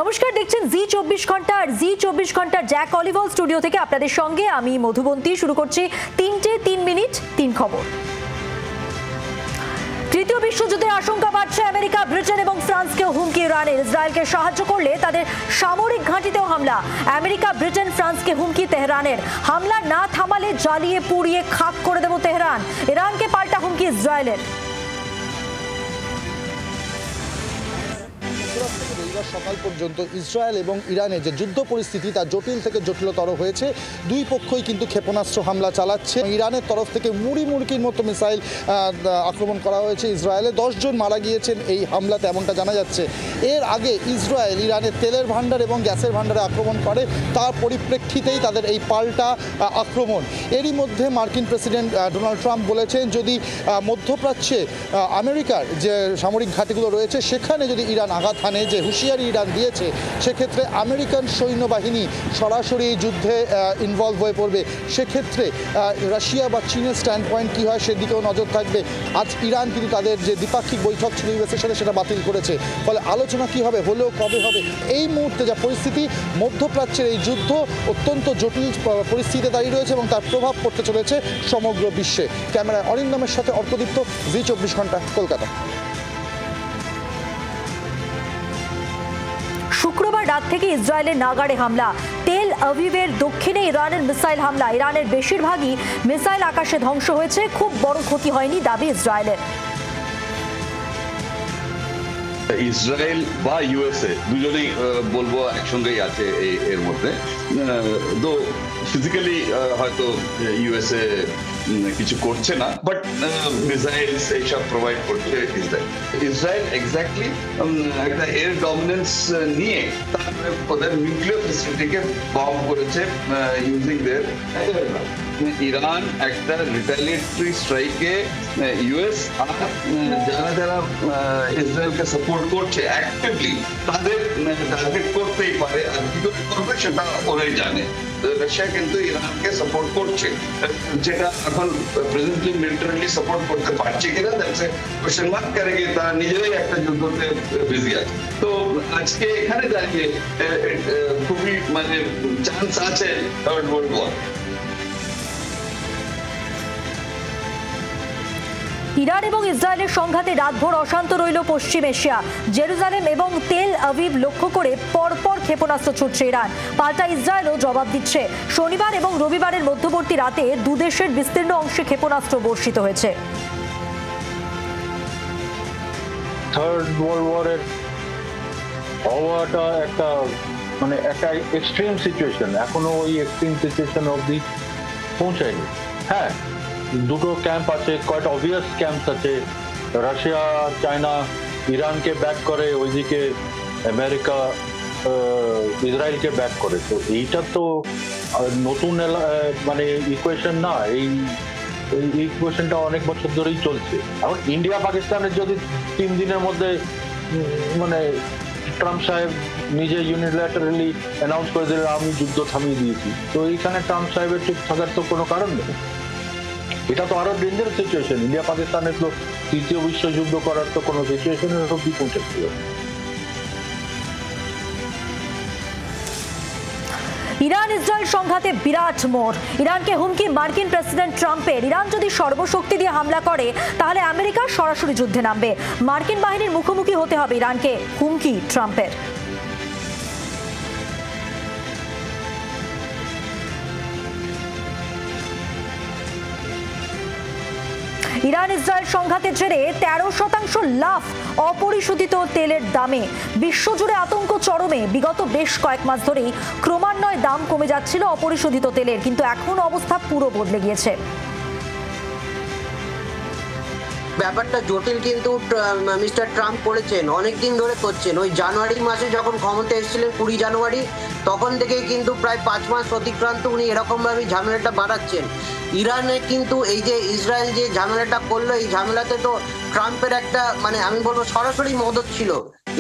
নমস্কার, দেখছেন জি 24 ঘন্টা আর জি 24 ঘন্টার জ্যাক অলিভার স্টুডিও থেকে আপনাদের সঙ্গে আমি মধুবন্তী। শুরু করছি 3:03 3 খবর। তৃতীয় বিশ্বযুদ্ধের আশঙ্কা বাড়ছে। আমেরিকা, ব্রিটেন এবং ফ্রান্সকে হুমকি ইরানের। ইসরায়েলকে সাহায্য করলে তাদের সামরিক ঘাঁটিতেও হামলা। আমেরিকা, ব্রিটেন, ফ্রান্সকে হুমকি তেহরানের। হামলা না থামালে জ্বালিয়ে পুড়িয়ে খাক করে দেব তেহরান। ইরানকে পাল্টা হুমকি ইসরায়েলের। রবিবার সকাল পর্যন্ত ইসরায়েল এবং ইরানের যে যুদ্ধ পরিস্থিতি তা জটিল থেকে জটিলতর হয়েছে। দুই পক্ষই কিন্তু ক্ষেপণাস্ত্র হামলা চালাচ্ছে। ইরানের তরফ থেকে মুড়ির মতো মিসাইল আক্রমণ করা হয়েছে ইসরায়েলে। 10 জন মারা গিয়েছেন এই হামলাতে, এমনটা জানা যাচ্ছে। এর আগে ইসরায়েল ইরানের তেলের ভাণ্ডার এবং গ্যাসের ভাণ্ডারে আক্রমণ করে, তার পরিপ্রেক্ষিতেই তাদের এই পাল্টা আক্রমণ। এরই মধ্যে মার্কিন প্রেসিডেন্ট ডোনাল্ড ট্রাম্প বলেছেন, যদি মধ্যপ্রাচ্যে আমেরিকার যে সামরিক ঘাঁটিগুলো রয়েছে সেখানে যদি ইরান আঘাত হানে, যে হুঁশিয়ারি ইরান দিয়েছে, সেক্ষেত্রে আমেরিকান সৈন্যবাহিনী সরাসরি যুদ্ধে ইনভলভ হয়ে পড়বে। সেক্ষেত্রে রাশিয়া বা চীনের স্ট্যান্ড পয়েন্ট কী হয় সেদিকেও নজর থাকবে। আজ ইরান কিন্তু তাদের যে দ্বিপাক্ষিক বৈঠক ছিল ইউএসের সাথে, সেটা বাতিল করেছে। ফলে আলোচনা কী হবে, হলেও কবে হবে। এই মুহূর্তে যা পরিস্থিতি, মধ্যপ্রাচ্যের এই যুদ্ধ অত্যন্ত জটিল পরিস্থিতিতে দাঁড়িয়ে রয়েছে এবং তার প্রভাব পড়তে চলেছে সমগ্র বিশ্বে। ক্যামেরায় অরিন্দমের সাথে অর্কদীপ্ত, জি 24 ঘন্টা, কলকাতা। শুক্রবার রাত থেকে ইসরায়েলের নাগাড়ে হামলা। তেল আভিভের দক্ষিণে ইরানের মিসাইল হামলা। ইরানের বেশিরভাগই মিসাইল আকাশে ধ্বংস হয়েছে, খুব বড় ক্ষতি হয়নি দাবি ইসরায়েলের। ইসরায়েল বা ইউএসএ দুজনেই বলবো একসঙ্গেই আছে এর মধ্যে। তো ফিজিক্যালি হয়তো ইউএসএ কিছু করছে না, বাট মিসাইলস এইসব প্রোভাইড করছে ইসরায়েল এক্স্যাক্টলি একটা এয়ার ডমিনেন্স নিয়ে তারপরে ওদের নিউক্লিয়ার ফ্যাসিলিটিকে বম্ব করেছে ইউজিং দেয়ার। ইরান একটা রিটালিয়েটরি স্ট্রাইকে ইউএস আর যারা যারা ইসরায়েলকে সাপোর্ট করছে অ্যাক্টিভলি তাদের টার্গেট করতেই পারে। আর কি করে করবে সেটা ওরাই জানে। রাশিয়া কিন্তু ইরানকে সাপোর্ট করছে, যেটা এখন প্রেজেন্টলি মিলিটারিলি সাপোর্ট করতে পারছে কিনা দ্যাটস এ কোশ্চেন মার্ক। কারণ তারা নিজেরাই একটা যুদ্ধতে বিজি আছে। তো আজকে এখানে দাঁড়িয়ে খুবই চান্স আছে থার্ড ওয়ার্ল্ড ওয়ার। ইরান এবং ইসরায়েলের সংঘাতে রাতভর অশান্ত রইল পশ্চিম এশিয়া। জেরুজালেম এবং তেল আভিভ লক্ষ্য করে পরপর ক্ষেপণাস্ত্র ছুটছে ইরান। পাল্টা ইসরায়েলও জবাব দিচ্ছে। শনিবার এবং রবিবারের মধ্যবর্তী রাতে দুদেশের বিস্তীর্ণ অংশে ক্ষেপণাস্ত্র বর্ষিত হয়েছে। থার্ড ওয়ার্ল্ড ওয়ারের হওয়াটা একটা একটা এক্সট্রিম সিচুয়েশন। এখনো ওই এক্সট্রিম সিচুয়েশন অবধি পৌঁছায়নি। হ্যাঁ, দুটো ক্যাম্প আছে, কয়েকটা অবভিয়াস ক্যাম্প আছে। রাশিয়া, চায়না ইরানকে ব্যাক করে, ওইদিকে আমেরিকা ইসরায়েলকে ব্যাক করে। তো এইটা তো নতুন ইকুয়েশন না। এই ইকুয়েশনটা অনেক বছর ধরেই চলছে। এখন ইন্ডিয়া পাকিস্তানের যদি 3 দিনের মধ্যে ট্রাম্প সাহেব নিজে ইউনিল্যাটারালি অ্যানাউন্স করে দিলেন আমি যুদ্ধ থামিয়ে দিয়েছি, তো এইখানে ট্রাম্প সাহেবের চুপ থাকার তো কোনো কারণ নেই। এটা তো আরো ডেঞ্জারাস সিচুয়েশন। ইন্ডিয়া পাকিস্তানের তো তৃতীয় বিশ্বযুদ্ধ করার তো কোনো সিচুয়েশনের অবধি পৌঁছেছিল। ইরান ইসরায়েল সংঘাতে বিরাট মোড়। ইরানকে হুমকি মার্কিন প্রেসিডেন্ট ট্রাম্পের। ইরান যদি সর্বশক্তি দিয়ে হামলা করে তাহলে আমেরিকা সরাসরি যুদ্ধে নামবে। মার্কিন বাহিনীর মুখোমুখি হতে হবে ইরানকে, হুমকি ট্রাম্পের। ইরান ইসরায়েল সংঘাতের জেরে 13% লাফ অপরিশোধিত তেলের দামে। বিশ্বজুড়ে আতঙ্ক চরমে। বিগত বেশ কয়েক মাস ধরেই ক্রমান্বয়ে দাম কমে যাচ্ছিল অপরিশোধিত তেলের, কিন্তু এখন অবস্থা পুরো বদলে গিয়েছে। ব্যাপারটা জটিল, কিন্তু মিস্টার ট্রাম্প করেছেন, অনেকদিন ধরে করছেন। ওই জানুয়ারি মাসে যখন ক্ষমতা এসেছিলেন 20 জানুয়ারি, তখন থেকে কিন্তু প্রায় 5 মাস অতিক্রান্ত উনি এরকমভাবে ঝামেলাটা বাড়াচ্ছেন। ইরানে কিন্তু এই যে ইসরায়েল যে ঝামেলাটা করলো, এই ঝামেলাতে তো ট্রাম্পের একটা আমি বলবো সরাসরি মদত ছিল।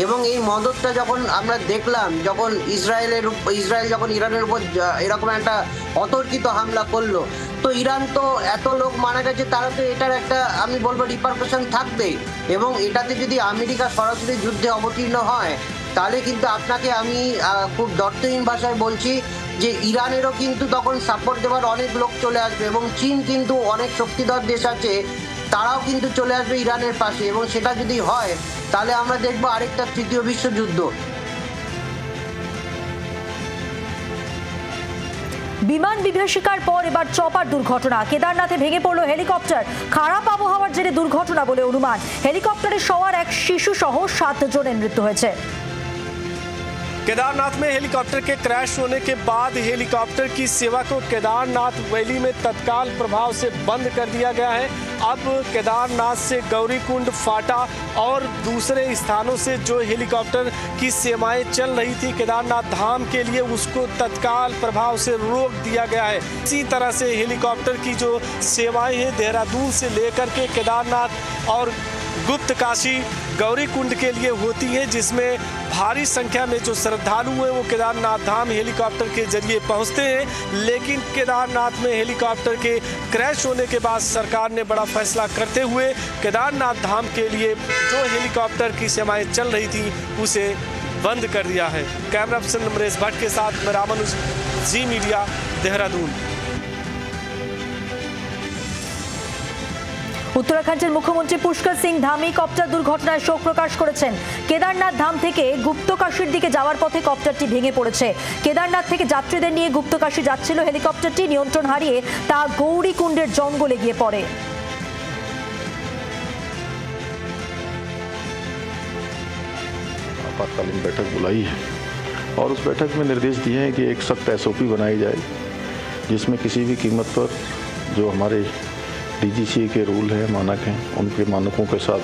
এবং এই মদতটা যখন আমরা দেখলাম, যখন ইসরায়েল যখন ইরানের উপর এরকম একটা অতর্কিত হামলা করলো, তো ইরান তো এত লোক মারা গেছে, তারা তো এটার একটা আমি বলবো রিপারকাশন থাকবে। এবং এটাতে যদি আমেরিকা সরাসরি যুদ্ধে অবতীর্ণ হয় তাহলে কিন্তু আপনাকে আমি খুব দর্থহীন ভাষায় বলছি যে ইরানেরও কিন্তু তখন সাপোর্ট দেওয়ার অনেক লোক চলে আসবে, এবং চীন কিন্তু অনেক শক্তিধর দেশ আছে, তারাও কিন্তু চলে আসবে ইরানের পাশে, এবং সেটা যদি হয় তাহলে আমরা দেখবো আরেকটা তৃতীয় বিশ্বযুদ্ধ। বিমান বিভীষিকার পর এবার চপার দুর্ঘটনা। কেদারনাথে ভেঙে পড়ল হেলিকপ্টার। খারাপ আবহাওয়ার জেরে দুর্ঘটনা বলে অনুমান। হেলিকপ্টারে সওয়ার এক শিশু সহ 7 জনের মৃত্যু হয়েছে। केदारनाथ में हेलीकॉप्टर के क्रैश होने के बाद हेलीकॉप्टर की सेवा को केदारनाथ वैली में तत्काल प्रभाव से बंद कर दिया गया है। अब केदारनाथ से गौरीकुंड, फाटा और दूसरे स्थानों से जो हेलीकॉप्टर की सेवाएं चल रही थी केदारनाथ धाम के लिए, उसको तत्काल प्रभाव से रोक दिया गया है। इसी तरह से हेलीकॉप्टर की जो सेवाएं हैं देहरादून से लेकर के केदारनाथ और गुप्त काशी, गौरीकुंड के लिए होती है, जिसमें भारी संख्या में जो श्रद्धालु हैं वो केदारनाथ धाम हेलीकॉप्टर के जरिए पहुंचते हैं। लेकिन केदारनाथ में हेलीकॉप्टर के क्रैश होने के बाद सरकार ने बड़ा फैसला करते हुए केदारनाथ धाम के लिए जो हेलीकॉप्टर की सेवाएं चल रही थी उसे बंद कर दिया है। कैमरा पर्सन नमरेश भट्ट के साथ मैं रामानुज, जी मीडिया, देहरादून। উত্তরাখণ্ডের মুখ্যমন্ত্রী পুষ্কর সিং ধামি কপ্টার দুর্ঘটনায় শোক প্রকাশ করেছেন। কেদারনাথ ধাম থেকে গুপ্তকাশীর দিকে যাওয়ার পথে কপ্টারটি ভেঙে পড়েছে। কেদারনাথ থেকে যাত্রীদের নিয়ে গুপ্তকাশী যাচ্ছিল হেলিকপ্টারটি। নিয়ন্ত্রণ হারিয়ে তা গৌরীকুণ্ডের জঙ্গলে গিয়ে পড়ে। आपातकालीन बैठक बुलाई है और उस बैठक में निर्देश दिए हैं कि एक सख्त SOP बनाई जाए, जिसमें किसी भी कीमत पर जो हमारे DGCA के रूल हैं, मानक हैं, उनके मानकों के साथ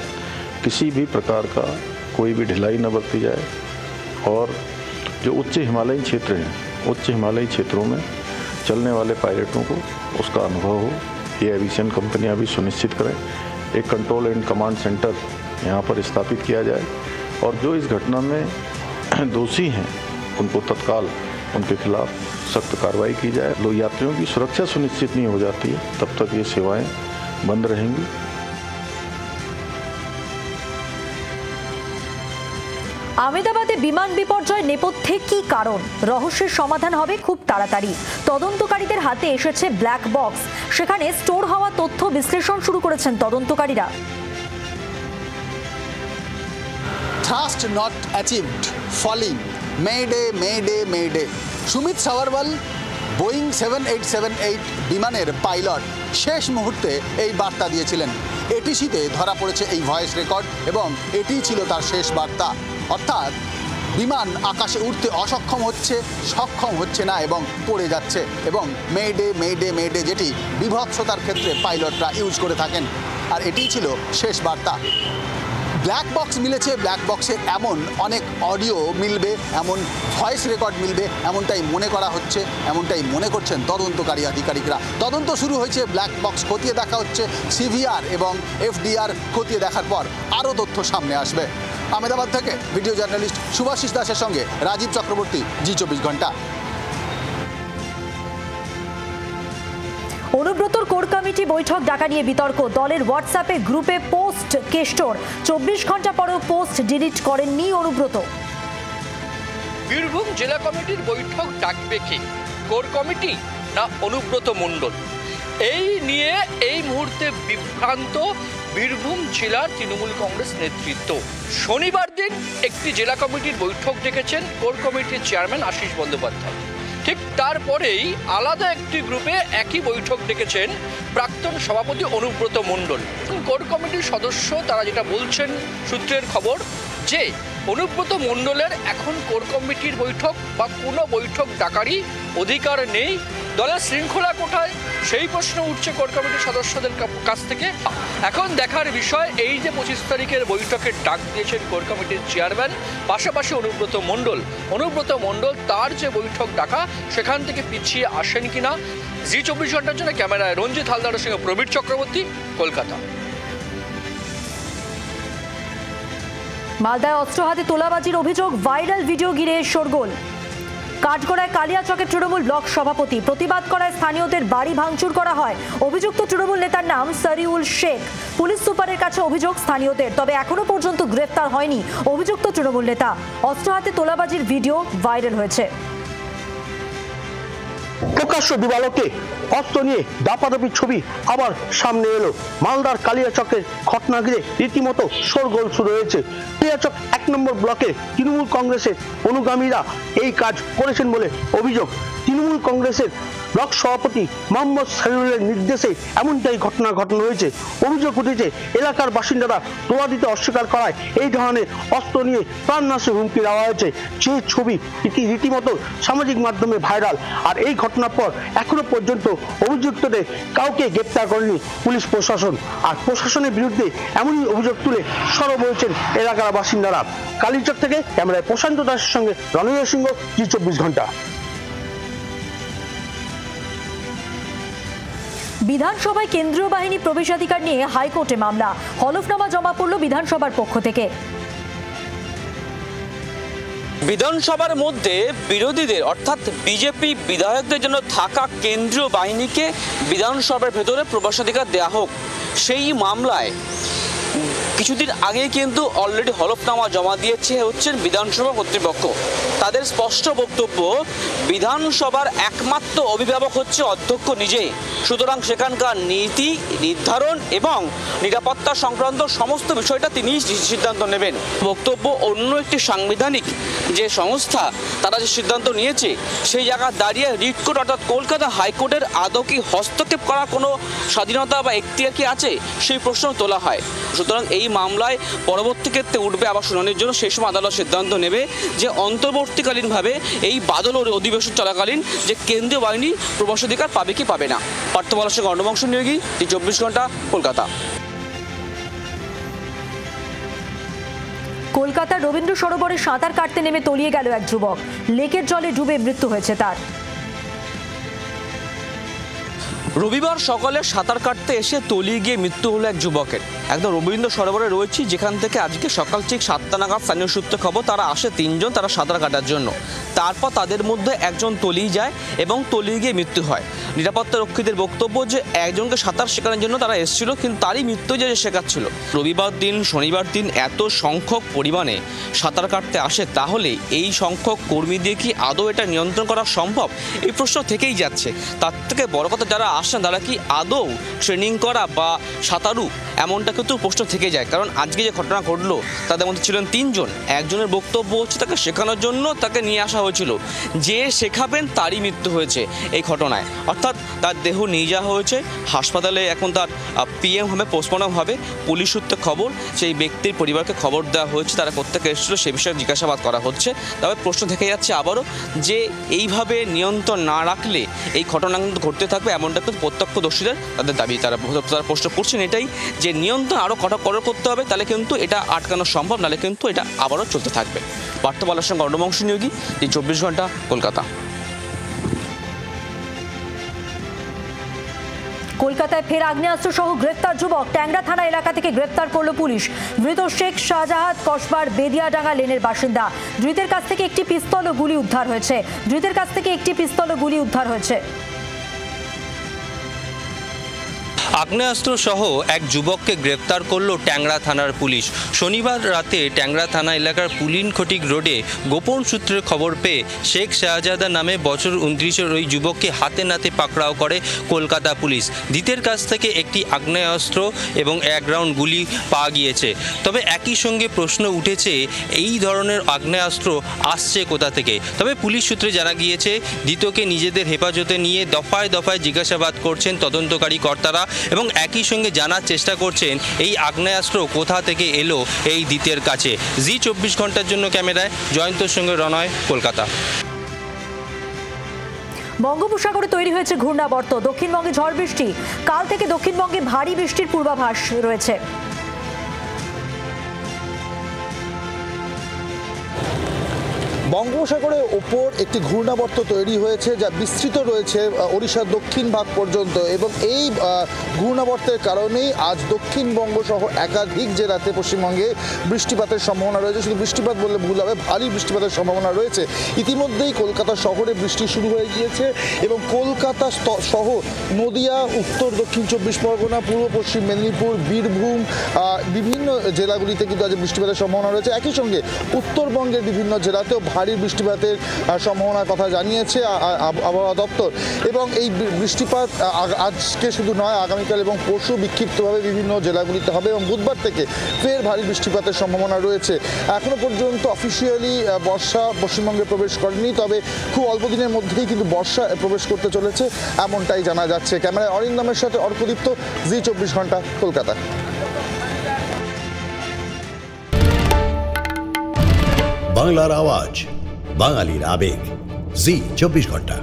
किसी भी प्रकार का कोई भी ढिलाई न बरती जाए। और जो उच्च हिमालयी क्षेत्र हैं, उच्च हिमालयी क्षेत्रों में चलने वाले पायलटों को उसका अनुभव हो, ये एविएशन कंपनियां भी सुनिश्चित करें। एक कंट्रोल एंड कमांड सेंटर यहाँ पर स्थापित किया जाए और जो इस घटना में दोषी हैं उनको तत्काल उनके खिलाफ सख्त कार्रवाई की जाए। लोग यात्रियों की सुरक्षा सुनिश्चित नहीं हो जाती है तब तक ये सेवाएं बंद रहेंगी। আহমেদাবাদে বিমান বিপর্যয় নেপথ্যে কি কারণ? রহস্যের সমাধান হবে খুব তাড়াতাড়ি। তদন্তকারীদের হাতে এসেছে ব্ল্যাক বক্স। সেখানে স্টোর হওয়া তথ্য বিশ্লেষণ শুরু করেছেন তদন্তকারীরা। Thrust not achieved, falling, Mayday, Mayday, Mayday. Sumit Sabharwal Boeing 7878 বিমানের পাইলট শেষ মুহূর্তে এই বার্তা দিয়েছিলেন। এটিসিতে ধরা পড়েছে এই ভয়েস রেকর্ড এবং এটিই ছিল তার শেষ বার্তা। অর্থাৎ বিমান আকাশে উঠতে অসক্ষম হচ্ছে, সক্ষম হচ্ছে না এবং পড়ে যাচ্ছে, এবং মেডে মেডে মেডে যেটি বিভৎসতার ক্ষেত্রে পাইলটরা ইউজ করে থাকেন, আর এটিই ছিল শেষ বার্তা। ব্ল্যাক বক্স মিলেছে, ব্ল্যাক বক্সে এমন অনেক অডিও মিলবে, এমন ভয়েস রেকর্ড মিলবে, এমনটাই মনে করা হচ্ছে, এমনটাই মনে করছেন তদন্তকারী আধিকারিকরা। তদন্ত শুরু হয়েছে, ব্ল্যাক বক্স খতিয়ে দেখা হচ্ছে, CVR এবং FDR খতিয়ে দেখার পর আরও তথ্য সামনে আসবে। আহমেদাবাদ থেকে ভিডিও জার্নালিস্ট শুভাশিস দাসের সঙ্গে রাজীব চক্রবর্তী, জি24 ঘন্টা। অনুব্রতর কোর কমিটি বৈঠক ডাকা নিয়ে বিতর্ক। দলের হোয়াটসঅ্যাপে গ্রুপে পোস্ট কেষ্টর। 24 ঘন্টা পরেও পোস্ট ডিলিট করেননি অনুব্রত। বীরভূম জেলা কমিটির বৈঠক ডাকবে কে, কোর কমিটি না অনুব্রত মণ্ডল? এই নিয়ে এই মুহূর্তে বিভ্রান্ত বীরভূম জেলার তৃণমূল কংগ্রেস নেতৃত্ব। শনিবার দিন একটি জেলা কমিটির বৈঠক ডেকেছেন কোর কমিটির চেয়ারম্যান আশিস বন্দ্যোপাধ্যায়। ঠিক তারপরেই আলাদা একটি গ্রুপে একই বৈঠক ডেকেছেন প্রাক্তন সভাপতি অনুব্রত মণ্ডল। কোর কমিটির সদস্য তারা যেটা বলছেন, সূত্রের খবর যে অনুব্রত মণ্ডলের এখন কোর কমিটির বৈঠক বা কোনো বৈঠক ডাকারই অধিকার নেই। দলের শৃঙ্খলা কোথায় সেই প্রশ্ন উঠছে কোর কমিটির সদস্যদের কাছ থেকে। এখন দেখার বিষয় এই যে 25 তারিখের বৈঠকের ডাক দিয়েছেন কোর কমিটির চেয়ারম্যান, পাশাপাশি অনুব্রত মণ্ডল তার যে বৈঠক ডাকা সেখান থেকে পিছিয়ে আসেন কিনা। জি24 ঘন্টার জন্য ক্যামেরায় রঞ্জিত হালদারের সঙ্গে প্রবীর চক্রবর্তী, কলকাতা। মালদায় অস্ত্র হাতে তোলাবাজির অভিযোগ, ভাইরাল ভিডিও ঘিরে শোরগোল। কাঠগড়ায় কালিয়াচকের তৃণমূল ব্লক সভাপতি, প্রতিবাদ করায় স্থানীয়দের বাড়ি ভাঙচুর করা হয়। অভিযুক্ত তৃণমূল নেতার নাম সারিউল শেখ। পুলিশ সুপারের কাছে অভিযোগ স্থানীয়দের, তবে এখনো পর্যন্ত গ্রেফতার হয়নি অভিযুক্ত তৃণমূল নেতা। অস্ত্র হাতে তোলাবাজির ভিডিও ভাইরাল হয়েছে। প্রকাশ্য দিবালোকে অস্ত্র নিয়ে দাপাদাপির ছবি আবার সামনে এলো। মালদার কালিয়াচকের ঘটনা ঘিরে রীতিমতো শোরগোল শুরু হয়েছে। কালিয়াচক 1 নম্বর ব্লকে তৃণমূল কংগ্রেসের অনুগামীরা এই কাজ করেছেন বলে অভিযোগ। তৃণমূল কংগ্রেসের ব্লক সভাপতি মোহাম্মদ সাইরুলের নির্দেশে এমনটাই ঘটনা ঘটানো হয়েছে। অভিযোগ উঠেছে এলাকার বাসিন্দারা তোলা দিতে অস্বীকার করায় এই ধরনের অস্ত্র নিয়ে প্রাণনাশের হুমকি দেওয়া হয়েছে। যে ছবি রীতিমতো সামাজিক মাধ্যমে ভাইরাল। আর এই ঘটনার পর এখনো পর্যন্ত অভিযুক্তদের কাউকে গ্রেপ্তার করেনি পুলিশ প্রশাসন। আর প্রশাসনের বিরুদ্ধে এমনই অভিযোগ তুলে সরব হয়েছেন এলাকার বাসিন্দারা। কালীচক থেকে ক্যামেরায় প্রশান্ত দাসের সঙ্গে রণজয় সিংহ, জি 24 ঘন্টা। বিধানসভায় কেন্দ্রীয় বাহিনী প্রবেশাধিকার নিয়ে হাইকোর্টে মামলা। হলফনামা জমা পড়ল বিধানসভার পক্ষ থেকে। বিধানসভার মধ্যে বিরোধীদের অর্থাৎ বিজেপি বিধায়কদের জন্য থাকা কেন্দ্রীয় বাহিনীকে বিধানসভার ভেতরে প্রবেশাধিকার দেওয়া হোক, সেই মামলায় কিছুদিন আগে কিন্তু অলরেডি হলফনামা জমা দিয়েছে বিধানসভা কর্তৃপক্ষ। তাদের স্পষ্ট বক্তব্য, বিধানসভার একমাত্র অভিভাবক হচ্ছে অধ্যক্ষ নিজেই, সুতরাং সেখানকার নীতি নির্ধারণ এবং নিরাপত্তা সংক্রান্ত সমস্ত বিষয়টা তিনি সিদ্ধান্ত নেবেন। বক্তব্য, অন্য একটি সাংবিধানিক যে সংস্থা তারা যে সিদ্ধান্ত নিয়েছে সেই জায়গা দাঁড়িয়ে রিট কোর্ট অর্থাৎ কলকাতা হাইকোর্টের আদৌ কি হস্তক্ষেপ করা কোনো স্বাধীনতা বা এখতিয়ার কি আছে, সেই প্রশ্ন তোলা হয়। সুতরাং এই মামলায় পরবর্তী ক্ষেত্রে উঠবে আবার শুনানির জন্য। সেই সময় আদালত সিদ্ধান্ত নেবে যে অন্তর্বর্তীকালীনভাবে এই বাদল অধিবেশন চলাকালীন যে কেন্দ্রীয় বাহিনী প্রবেশাধিকার পাবে কি পাবে না। পার্থ বলার সঙ্গে অর্ণবংশ নিয়োগী, 24 ঘন্টা, কলকাতা। কলকাতার রবীন্দ্র সরোবরে সাঁতার কাটতে নেমে তলিয়ে গেল এক যুবক। লেকের জলে ডুবে মৃত্যু হয়েছে তার। রবিবার সকালে সাঁতার কাটতে এসে তলিয়ে গিয়ে মৃত্যু হলো এক যুবকের। একদম রবীন্দ্র সরোবরে রয়েছি, যেখান থেকে আজকে সকাল ঠিক 7টা নাগাদ স্থানীয় সূত্রে খবর তারা আসে 3 জন, তারা সাঁতার কাটার জন্য। তারপর তাদের মধ্যে একজন তলিয়ে যায় এবং তলিয়ে গিয়ে মৃত্যু হয়। নিরাপত্তা রক্ষীদের বক্তব্য যে একজনকে সাঁতার শেখানোর জন্য তারা এসেছিল, কিন্তু তারই মৃত্যু যে শেখাচ্ছিল। রবিবার দিন, শনিবার দিন এত সংখ্যক পরিমাণে সাঁতার কাটতে আসে, তাহলে এই সংখ্যক কর্মী দিয়ে কি আদৌ এটা নিয়ন্ত্রণ করা সম্ভব? এই প্রশ্ন থেকেই যাচ্ছে। তার থেকে বড় কথা, যারা আসেন তারা কি আদৌ ট্রেনিং করা বা সাঁতারু, এমনটা কিন্তু প্রশ্ন থেকে যায়। কারণ আজকে যে ঘটনা ঘটলো তাদের মধ্যে ছিলেন 3 জন। একজনের বক্তব্য হচ্ছে তাকে শেখানোর জন্য তাকে নিয়ে আসা হয়েছিল, যে শেখাবেন তারই মৃত্যু হয়েছে এই ঘটনায়। অর্থাৎ তার দেহ নিয়ে যাওয়া হয়েছে হাসপাতালে, এখন তার PM হবে, পোস্টমর্টম হবে। পুলিশ সূত্রে খবর, সেই ব্যক্তির পরিবারকে খবর দেওয়া হয়েছে, তারা কোত্থেকে এসেছিল সে বিষয়ে জিজ্ঞাসাবাদ করা হচ্ছে। তবে প্রশ্ন থেকে যাচ্ছে আবারও যে এইভাবে নিয়ন্ত্রণ না রাখলে এই ঘটনা কিন্তু ঘটতে থাকবে, এমনটা কিন্তু প্রত্যক্ষদর্শীদের তাদের দাবি। তারা প্রশ্ন করছেন এটাই যে নিয়ন্ত্রণ আরও কঠোর করতে হবে, তাহলে কিন্তু এটা আটকানো সম্ভব, নাহলে কিন্তু এটা আবারও চলতে থাকবে। পার্থ বলার সঙ্গে অর্ণবংশ নিয়োগী, 24 ঘন্টা, কলকাতা। কলকাতায় ফের আগ্নেয়াস্ত্র সহ গ্রেফতার যুবক। ট্যাংরা থানা এলাকা থেকে গ্রেফতার করল পুলিশ। ধৃত শেখ শাহজাহাদ কসবার বেদিয়াডাঙ্গা লেনের বাসিন্দা। ধৃতের কাছ থেকে একটি পিস্তল ও গুলি উদ্ধার হয়েছে। আগ্নেয়াস্ত্র সহ এক যুবককে গ্রেপ্তার করল ট্যাংরা থানার পুলিশ। শনিবার রাতে ট্যাংরা থানা এলাকার পুলিনখটিক রোডে গোপন সূত্রের খবর পেয়ে শেখ শাহজাদা নামে বছর 29-এর ওই যুবককে হাতে নাতে পাকড়াও করে কলকাতা পুলিশ। ধৃতের কাছ থেকে একটি আগ্নেয়াস্ত্র এবং 1 রাউন্ড গুলি পাওয়া গিয়েছে। তবে একই সঙ্গে প্রশ্ন উঠেছে এই ধরনের আগ্নেয়াস্ত্র আসছে কোথা থেকে। তবে পুলিশ সূত্রে জানা গিয়েছে ধৃতকে নিজেদের হেফাজতে নিয়ে দফায় দফায় জিজ্ঞাসাবাদ করছেন তদন্তকারী কর্তারা এবং একই সঙ্গে জানার চেষ্টা করছেন এই আগ্নেয়াস্ত্র কোথা থেকে এলো এই ধৃতের কাছে। জি 24 ঘন্টার জন্য ক্যামেরায় জয়ন্তর সঙ্গে রনয়, কলকাতা। বঙ্গোপসাগরে তৈরি হয়েছে ঘূর্ণাবর্ত। দক্ষিণবঙ্গে ঝড় বৃষ্টি। কাল থেকে দক্ষিণবঙ্গে ভারী বৃষ্টির পূর্বাভাস রয়েছে। বঙ্গোপসাগরের ওপর একটি ঘূর্ণাবর্ত তৈরি হয়েছে, যা বিস্তৃত রয়েছে ওড়িশার দক্ষিণ ভাগ পর্যন্ত, এবং এই ঘূর্ণাবর্তের কারণেই আজ দক্ষিণবঙ্গ সহ একাধিক জেলাতে পশ্চিমবঙ্গে বৃষ্টিপাতের সম্ভাবনা রয়েছে। শুধু বৃষ্টিপাত বললে ভুল হবে, ভারী বৃষ্টিপাতের সম্ভাবনা রয়েছে। ইতিমধ্যেই কলকাতা শহরে বৃষ্টি শুরু হয়ে গিয়েছে এবং কলকাতা সহ নদিয়া, উত্তর দক্ষিণ 24 পরগনা, পূর্ব পশ্চিম মেদিনীপুর, বীরভূম বিভিন্ন জেলাগুলিতে কিন্তু আজ বৃষ্টিপাতের সম্ভাবনা রয়েছে। একই সঙ্গে উত্তরবঙ্গের বিভিন্ন জেলাতেও ভারী বৃষ্টিপাতের সম্ভাবনার কথা জানিয়েছে আবহাওয়া দপ্তর। এবং এই বৃষ্টিপাত আজকে শুধু নয়, আগামীকাল এবং পরশু বিক্ষিপ্তভাবে বিভিন্ন জেলাগুলিতে হবে এবং বুধবার থেকে ফের ভারী বৃষ্টিপাতের সম্ভাবনা রয়েছে। এখনো পর্যন্ত অফিসিয়ালি বর্ষা পশ্চিমবঙ্গে প্রবেশ করেনি, তবে খুব অল্প দিনের মধ্যেই কিন্তু বর্ষা প্রবেশ করতে চলেছে এমনটাই জানা যাচ্ছে। ক্যামেরায় অরিন্দমের সাথে অর্কদীপ্ত, জি 24 ঘন্টা, কলকাতা। বাংলার আওয়াজ, বাঙালির আবেগ, জি 24 ঘন্টা।